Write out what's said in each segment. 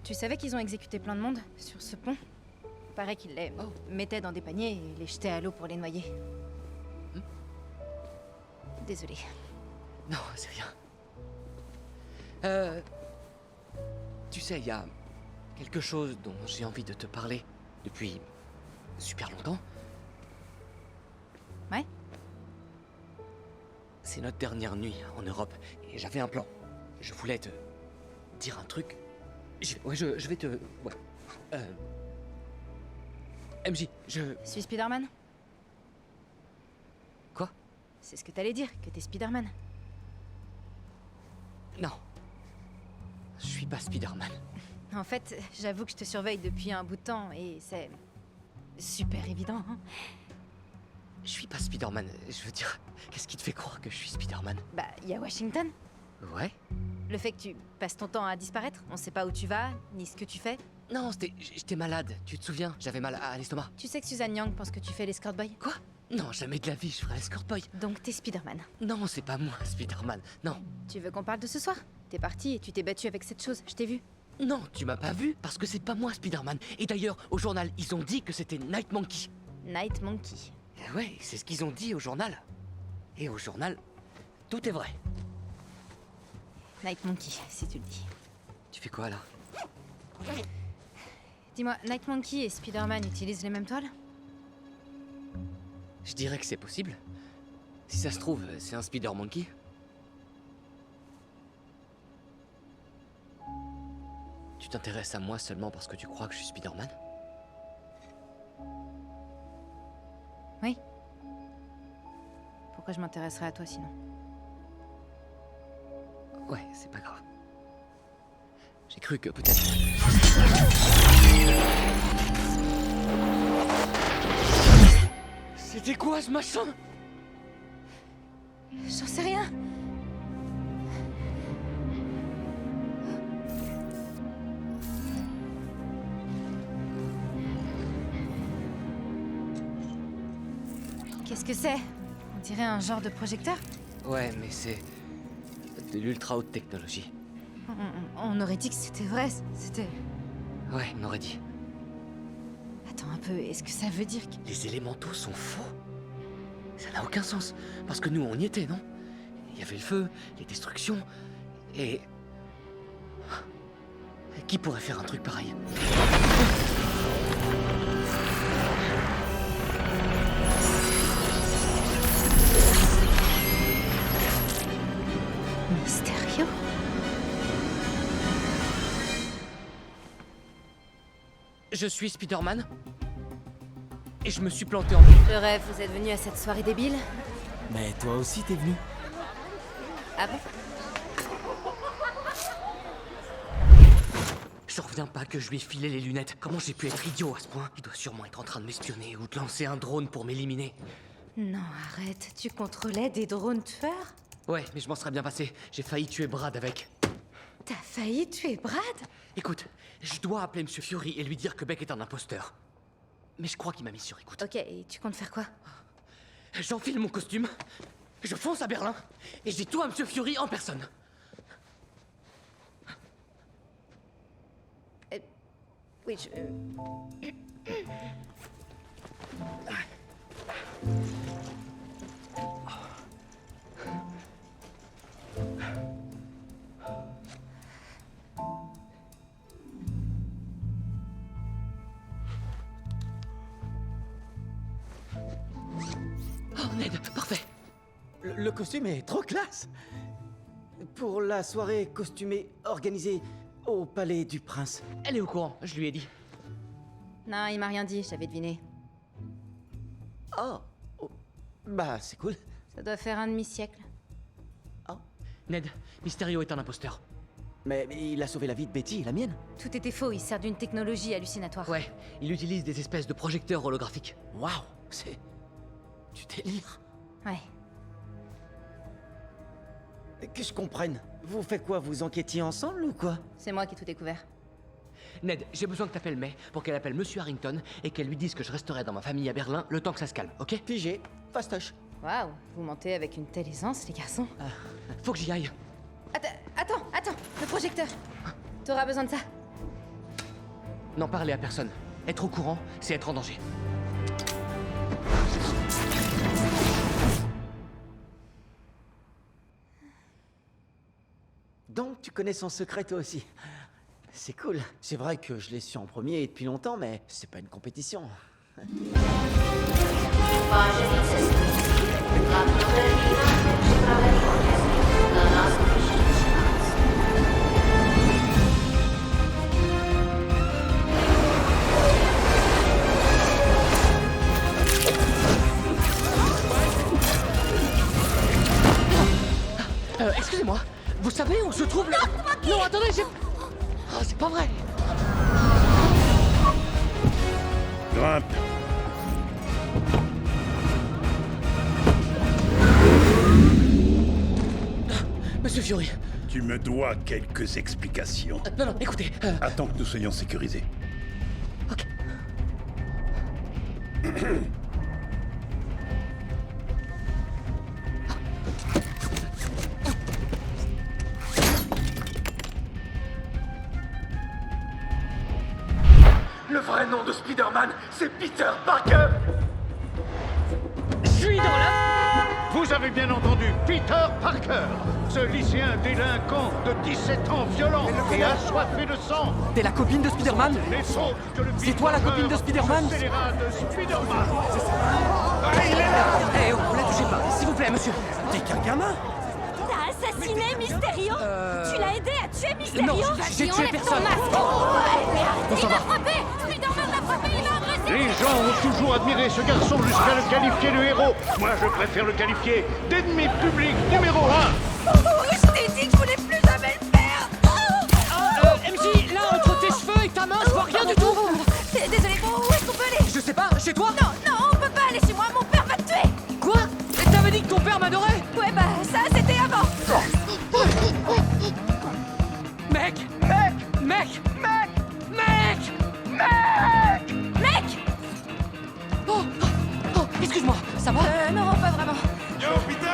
Tu savais qu'ils ont exécuté plein de monde sur ce pont? Paraît qu'ils les mettaient dans des paniers et les jetaient à l'eau pour les noyer. Désolée. Non, c'est rien. Tu sais, il y a quelque chose dont j'ai envie de te parler depuis super longtemps. Ouais? C'est notre dernière nuit en Europe et j'avais un plan. Je voulais te dire un truc. Je vais te... Ouais. MJ, je... Je suis Spider-Man? Quoi? C'est ce que t'allais dire, que t'es Spider-Man. Non. Je suis pas Spider-Man. En fait, j'avoue que je te surveille depuis un bout de temps et c'est... super évident, hein? Je suis pas Spider-Man. Je veux dire, qu'est-ce qui te fait croire que je suis Spider-Man? Bah, y a Washington. Ouais? Le fait que tu passes ton temps à disparaître, on sait pas où tu vas, ni ce que tu fais. Non, j'étais malade, tu te souviens? J'avais mal à l'estomac. Tu sais que Suzanne Young pense que tu fais l'escort boy? Quoi? Non, jamais de la vie, je ferais l'escort boy. Donc t'es Spider-Man. Non, c'est pas moi, Spider-Man. Non. Tu veux qu'on parle de ce soir? T'es parti et tu t'es battu avec cette chose, je t'ai vu. Non, tu m'as pas vu parce que c'est pas moi, Spider-Man. Et d'ailleurs, au journal, ils ont dit que c'était Night Monkey. Night Monkey. Ouais, c'est ce qu'ils ont dit au journal. Et au journal, tout est vrai. Night Monkey, si tu le dis. Tu fais quoi là? Dis-moi, Night Monkey et Spider-Man utilisent les mêmes toiles? Je dirais que c'est possible. Si ça se trouve, c'est un Spider-Monkey. Tu t'intéresses à moi seulement parce que tu crois que je suis Spider-Man? Oui. Pourquoi je m'intéresserais à toi sinon? Ouais, c'est pas grave. J'ai cru que peut-être... C'était quoi ce machin? J'en sais rien. Qu'est-ce que c'est? On dirait un genre de projecteur? Ouais, mais c'est... de l'ultra haute technologie. On aurait dit que c'était vrai, c'était... Ouais, on aurait dit. Attends un peu, est-ce que ça veut dire que... Les élémentaux sont faux? Ça n'a aucun sens. Parce que nous, on y était, non? Il y avait le feu, les destructions, et... Qui pourrait faire un truc pareil? Mysterio? Je suis Spider-Man. Et je me suis planté en... Je rêve, vous êtes venu à cette soirée débile? Mais toi aussi t'es venu. Ah bon? Je reviens pas que je lui ai filé les lunettes. Comment j'ai pu être idiot à ce point? Il doit sûrement être en train de m'espionner ou de lancer un drone pour m'éliminer. Non, arrête, tu contrôlais des drones tueurs? Ouais, mais je m'en serais bien passé. J'ai failli tuer Brad avec. T'as failli tuer Brad? Écoute, je dois appeler Monsieur Fury et lui dire que Beck est un imposteur. Mais je crois qu'il m'a mis sur écoute. Ok, et tu comptes faire quoi? J'enfile mon costume, je fonce à Berlin, et je dis tout à Monsieur Fury en personne. Oui, Oh, Ned, parfait. Le costume est trop classe. Pour la soirée costumée organisée au Palais du Prince. Elle est au courant, je lui ai dit. Non, il m'a rien dit, j'avais deviné. Oh, bah c'est cool. Ça doit faire un demi-siècle. Ned, Mysterio est un imposteur. Mais il a sauvé la vie de Betty et la mienne. Tout était faux, il sert d'une technologie hallucinatoire. Ouais, il utilise des espèces de projecteurs holographiques. Waouh, c'est du délire. Ouais. Que je comprenne. Vous faites quoi? Vous enquêtiez ensemble ou quoi? C'est moi qui ai tout découvert. Ned, j'ai besoin que t'appelles May pour qu'elle appelle Monsieur Harrington et qu'elle lui dise que je resterai dans ma famille à Berlin le temps que ça se calme, ok? Figé, fastoche. Waouh, vous mentez avec une telle aisance, les garçons. Faut que j'y aille. Attends, le projecteur. T'auras besoin de ça. N'en parler à personne. Être au courant, c'est être en danger. Donc, tu connais son secret toi aussi. C'est cool. C'est vrai que je l'ai su en premier depuis longtemps, mais c'est pas une compétition. Excusez-moi, vous savez où se trouve le... Non, attendez, j'ai... Oh, c'est pas vrai. Grimpe. Monsieur Fiori. Tu me dois quelques explications. Non, écoutez... Attends que nous soyons sécurisés. Ok. Le vrai nom de Spider-Man, c'est Peter Parker! Je suis dans la... Vous avez bien entendu, Peter Parker, ce lycéen délinquant de 17 ans violent et assoiffé de sang. T'es la copine de Spider-Man? C'est toi la copine de Spider-Man? Eh, oh, la touchez pas, s'il vous plaît, monsieur. T'es qu'un gamin. T'as assassiné Mysterio? Tu l'as aidé à tuer Mysterio? Non, j'ai tué personne. Il m'a frappé! Spider-Man l'a frappé, il m'a agressé! Les gens ont toujours admiré ce garçon jusqu'à le qualifier de héros. Moi, je préfère le qualifier d'ennemi public numéro 1. Je t'ai dit que je voulais plus jamais le faire! MJ, là, entre tes cheveux et ta main, je vois rien du tout. Désolé, où est-ce qu'on peut aller? Je sais pas, chez toi? Non, on peut pas aller chez moi, mon père va te tuer! Quoi? Et t'avais dit que ton père m'adorait? Ouais, bah, ça, c'était avant! Mec! Oh, excuse-moi, ça va? Non, pas vraiment. Yo, Peter!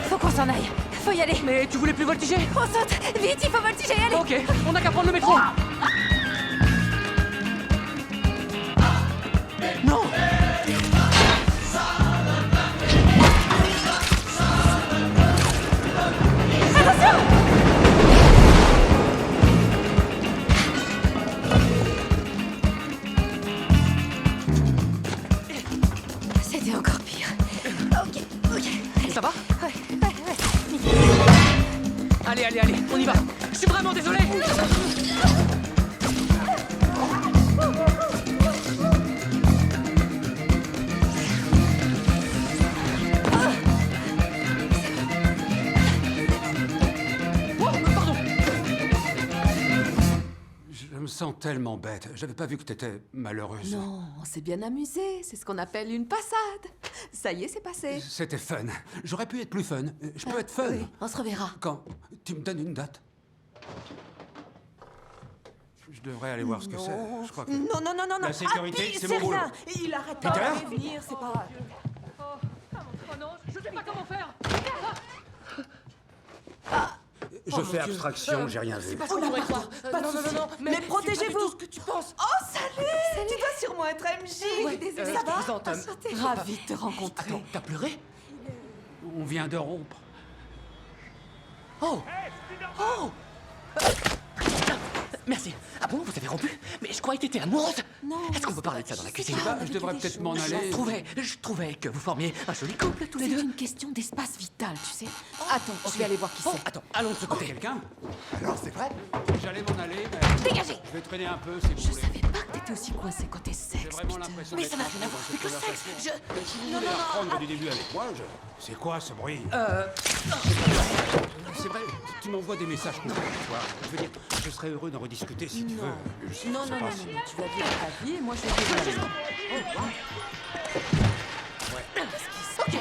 Faut qu'on s'en aille. Faut y aller. Mais tu voulais plus voltiger? On saute! Vite, il faut voltiger, allez! Ok, on n'a qu'à prendre le métro. Non! C'était encore pire. Ok. Ça va? Ouais. Allez, on y va. Je suis vraiment désolé. Oh, pardon. Je me sens tellement bête. J'avais pas vu que t'étais malheureuse. Non, on s'est bien amusé. C'est ce qu'on appelle une passade. Ça y est, c'est passé. C'était fun. J'aurais pu être plus fun. Je peux être fun. Oui, on se reverra. Quand tu me donnes une date. Je devrais aller voir ce que c'est. Je crois que... Non. La sécurité, Happy, c'est mon boulot. rien. Il arrête pas Peter de venir, c'est pas... Oh non, je sais pas comment faire. Je fais abstraction, j'ai rien vu. Pas ce qu'on pourrait croire. Non. Mais protégez-vous. Tout ce que tu penses. Oh, salut. Tu dois sûrement être MJ. Désolée, ça va? Présente, Ravie de te rencontrer. Attends, t'as pleuré? On vient de rompre. Oh! Merci. Ah bon, vous avez rompu? Mais je croyais que t'étais amoureuse. Non. Est-ce qu'on peut parler de ça dans la cuisine? Je devrais peut-être m'en aller. Je trouvais que vous formiez un joli couple tous les C'est deux. une question d'espace vital, tu sais. Attends, je vais aller voir qui Oh, c'est. attends, allons de ce côté. Quelqu'un? Alors, c'est vrai? J'allais m'en aller, mais... Dégagez! Je vais traîner un peu, si vous Je voulez. savais pas que t'étais aussi coincé côté J'ai sexe, vraiment Peter. l'impression Mais d'être ça n'a rien à dans voir cette avec le sexe. conversation. Si vous voulez reprendre du début avec moi, C'est quoi ce bruit? C'est vrai, tu m'envoies des messages complets, tu vois. Je veux dire, je serais heureux d'en rediscuter si tu veux. Non, tu vas vivre ta vie et moi je vais vivre la mienne. Ok,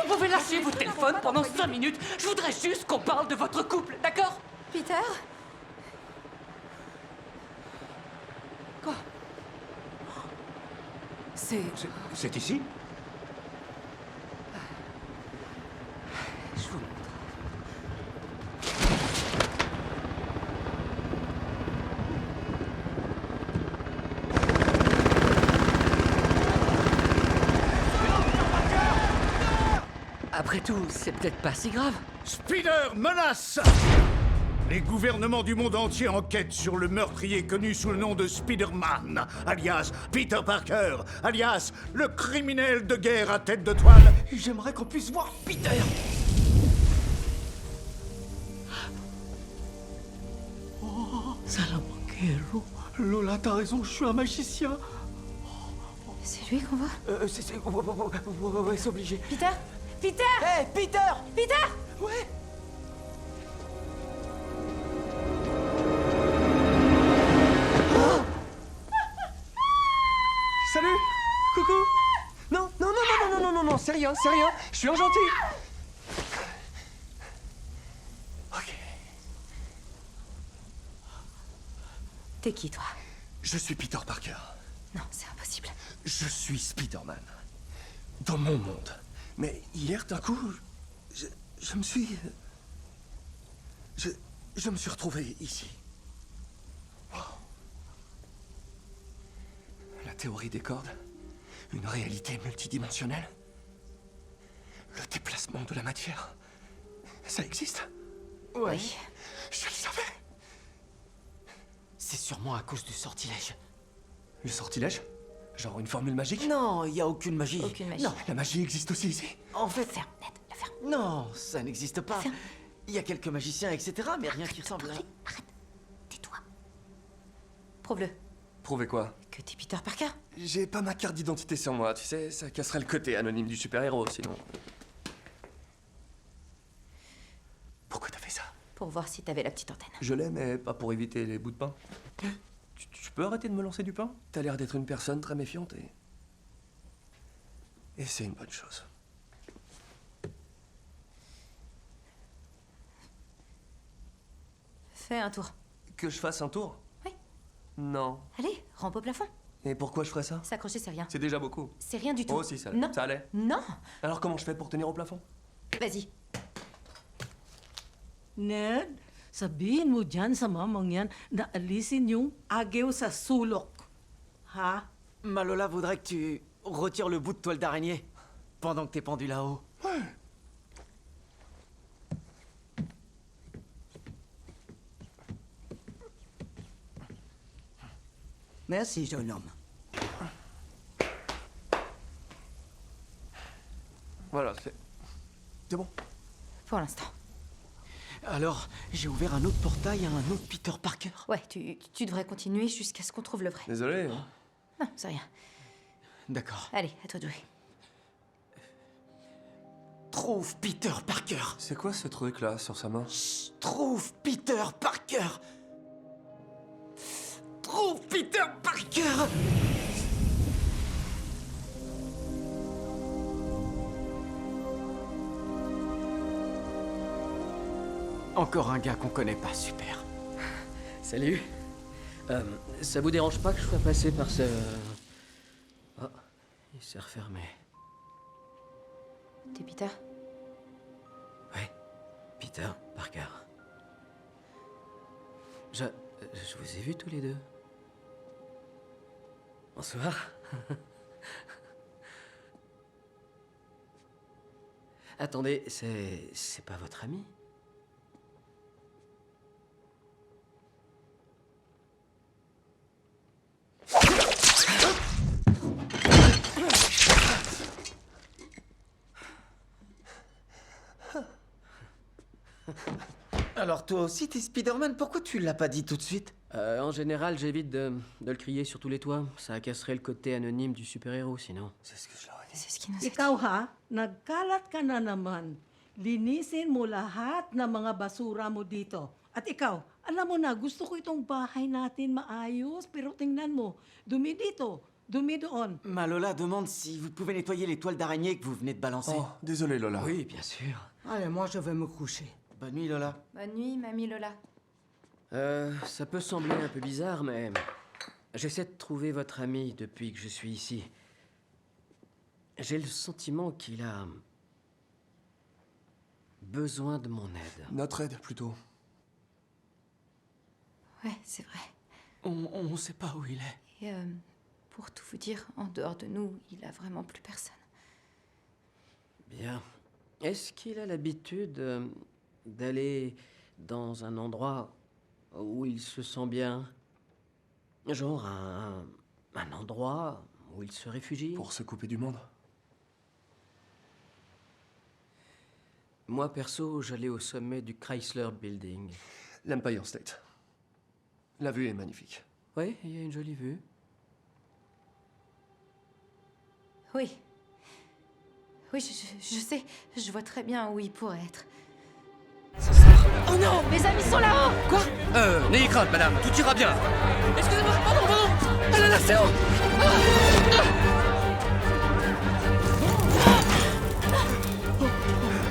vous pouvez lâcher votre téléphone pendant 5 minutes. Je voudrais juste qu'on parle de votre couple, d'accord? Peter? Quoi? C'est... C'est ici? Après tout, c'est peut-être pas si grave. Spider menace! Les gouvernements du monde entier enquêtent sur le meurtrier connu sous le nom de Spider-Man, alias Peter Parker, alias le criminel de guerre à tête de toile. J'aimerais qu'on puisse voir Peter. Salamanquero. Lola, t'as raison, je suis un magicien. C'est lui qu'on voit? Ouais, c'est obligé. Peter? Peter! Hé, Peter! Peter! Ouais. Salut. Coucou. Non, non, non, non, non, non, non, non, c'est rien, je suis un gentil. Ok. T'es qui, toi? Je suis Peter Parker. Non, c'est impossible. Je suis Spider-Man. Dans mon monde. Mais hier, d'un coup, je me suis... Je me suis retrouvé ici. Wow. La théorie des cordes. Une réalité multidimensionnelle. Le déplacement de la matière. Ça existe? Ouais. Oui. Je le savais. C'est sûrement à cause du sortilège. Le sortilège? Genre une formule magique? Non, il y a aucune magie. Aucune magie. Non, La magie existe aussi ici. en fait... Ferme, Ned, la ferme. Non, ça n'existe pas. Ferme. Il y a quelques magiciens, etc., mais rien qui ressemble à... Arrête. Tais-toi. Prouve-le. Prouvez quoi? Que t'es Peter Parker. J'ai pas ma carte d'identité sur moi, tu sais, ça casserait le côté anonyme du super-héros, sinon... Pourquoi t'as fait ça? Pour voir si t'avais la petite antenne. Je l'ai, mais pas pour éviter les bouts de pain. Tu peux arrêter de me lancer du pain? T'as l'air d'être une personne très méfiante et c'est une bonne chose. Fais un tour. Que je fasse un tour? Oui. Non. Allez, rampe au plafond. Et pourquoi je ferais ça? S'accrocher, c'est rien. C'est déjà beaucoup. C'est rien du tout. Oh si, ça, Non. ça allait. Non. Alors comment je fais pour tenir au plafond? Vas-y. Ned, sabihin mo dyan sa mamang yan na alisin yung agew sa sulok. Ha? Malola voudrait que tu retires le bout de toile d'araignée pendant que t'es pendu là-haut. Merci, jeune homme. Voilà, c'est bon. Pour l'instant. Alors, j'ai ouvert un autre portail à un autre Peter Parker. Ouais, tu devrais continuer jusqu'à ce qu'on trouve le vrai. Désolé. Hein. Non, c'est rien. D'accord. Allez, à toi de jouer. Trouve Peter Parker. C'est quoi ce truc là sur sa main? Trouve Peter Parker. Trouve Peter Parker. Encore un gars qu'on connaît pas, super. Salut. Ça vous dérange pas que je sois passé par ce... Oh, il s'est refermé. T'es Peter? Ouais, Peter Parker. Je vous ai vus tous les deux. Bonsoir. Attendez, c'est pas votre ami? Alors toi aussi t'es Spider-Man, pourquoi tu l'as pas dit tout de suite? En général, j'évite de le crier sur tous les toits. Ça casserait le côté anonyme du super-héros, sinon. C'est ce que je leur ai dit. C'est ce qui nous a dit. Ikaw ha, nagkalat ka na naman. Linisin mo lahat ng mga basura mo dito. At ikaw, alam mo na, gusto ko itong bahay natin maayos, pero tingnan mo, dumi dito, dumi doon. Malola demande si vous pouvez nettoyer les toiles d'araignée que vous venez de balancer. Oh, désolé Lola. Oui, bien sûr. Allez, moi je vais me coucher. Bonne nuit Lola. Bonne nuit, mamie Lola. Ça peut sembler un peu bizarre, mais... J'essaie de trouver votre ami depuis que je suis ici. J'ai le sentiment qu'il a... besoin de mon aide. Notre aide, plutôt. Ouais, c'est vrai. On sait pas où il est. Et pour tout vous dire, en dehors de nous, il a vraiment plus personne. Bien. Est-ce qu'il a l'habitude d'aller dans un endroit où il se sent bien? Genre un endroit où il se réfugie? Pour se couper du monde? Moi, perso, j'allais au sommet du Chrysler Building. L'Empire State. La vue est magnifique. Oui, il y a une jolie vue. Oui. Oui, je sais. Je vois très bien où il pourrait être. Oh non! Mes amis sont là-haut! Quoi? N'ayez crainte, madame, tout ira bien. Excusez-moi, pardon! Ah là là, c'est haut!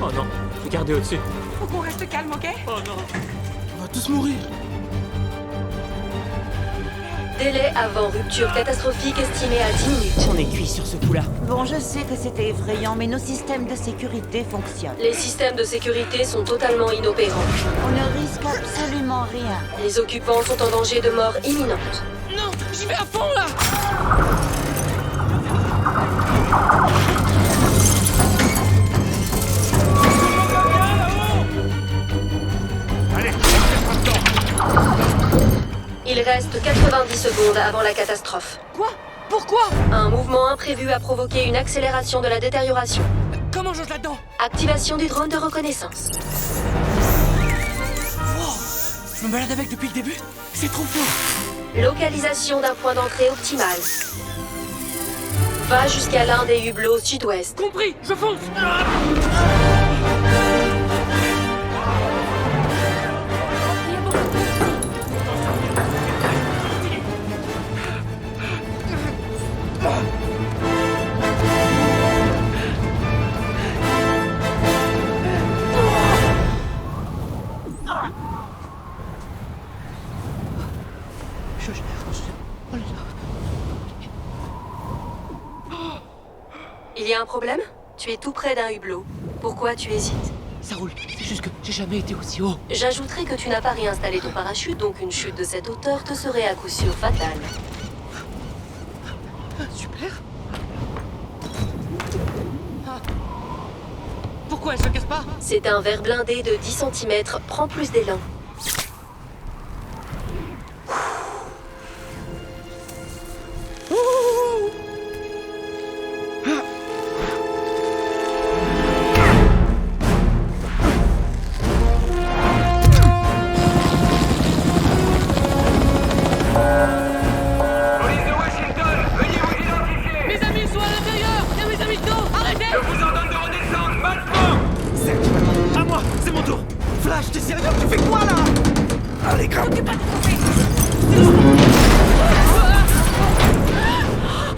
Oh non, regardez au-dessus. Faut qu'on reste calme, ok? Oh non. On va tous mourir. Délai avant rupture catastrophique estimé à 10 minutes. On est cuit sur ce coup-là. Bon, je sais que c'était effrayant, mais nos systèmes de sécurité fonctionnent. Les systèmes de sécurité sont totalement inopérants. On ne risque absolument rien. Les occupants sont en danger de mort imminente. Non, j'y vais à fond là. Allez, Il reste 90 secondes avant la catastrophe. Quoi? Pourquoi? Un mouvement imprévu a provoqué une accélération de la détérioration. Comment j'ose là-dedans? Activation du drone de reconnaissance. Wow, je me balade avec depuis le début? C'est trop fort. Localisation d'un point d'entrée optimal. Va jusqu'à l'un des hublots sud-ouest. Compris, je fonce. Il y a un problème? Tu es tout près d'un hublot. Pourquoi tu hésites? Ça roule, c'est juste que j'ai jamais été aussi haut. J'ajouterai que tu n'as pas réinstallé ton parachute, donc une chute de cette hauteur te serait à coup sûr fatale. Super. Pourquoi elle se casse pas? C'est un verre blindé de 10 cm. Prends plus d'élan. Flash, t'es sérieux? Tu fais quoi là? Allez, grimpe!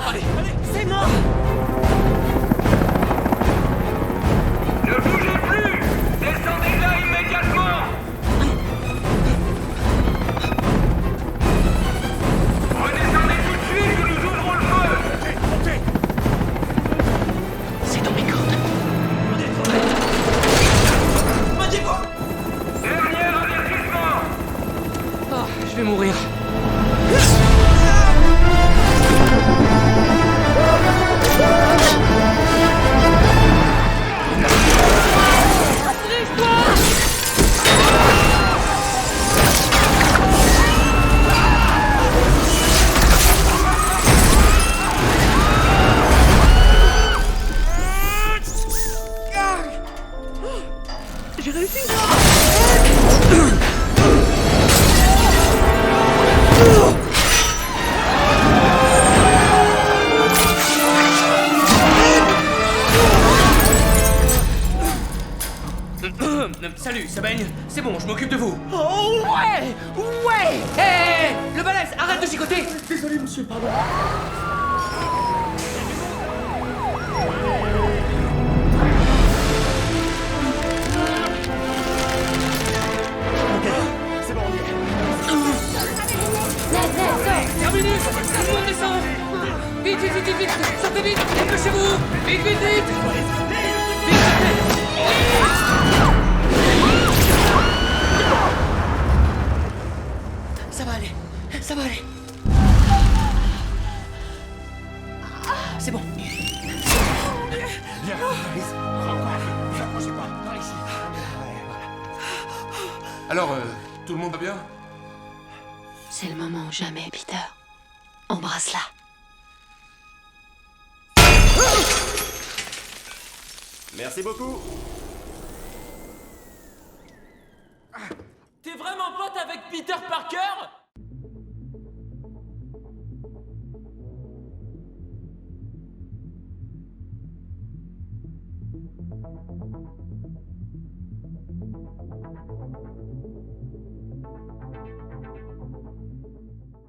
Allez, c'est mort. Ne bougez plus! Descendez là immédiatement! Redescendez tout de suite ou nous ouvrons le feu! Montez! C'est dans mes cordes. Dernier avertissement! Oh, je vais mourir. J'ai réussi. Salut, ça baigne? C'est bon, je m'occupe de vous. Oh ouais! Ouais! Hé! Le balèze, arrête de chicoter! Désolé, monsieur, pardon. C'est bon, on y est. Terminus! Tout le monde descend! Vite, vite, vite, vite, vite! Sortez vite! Dépêchez-vous! Vite, vite, vite! Ça va aller. Ça va aller. C'est bon. Viens, Alice, encore. bougez pas. Par ici. Alors, tout le monde va bien? C'est le moment ou jamais, Peter. Embrasse-la. Merci beaucoup. T'es vraiment pote avec Peter Parker?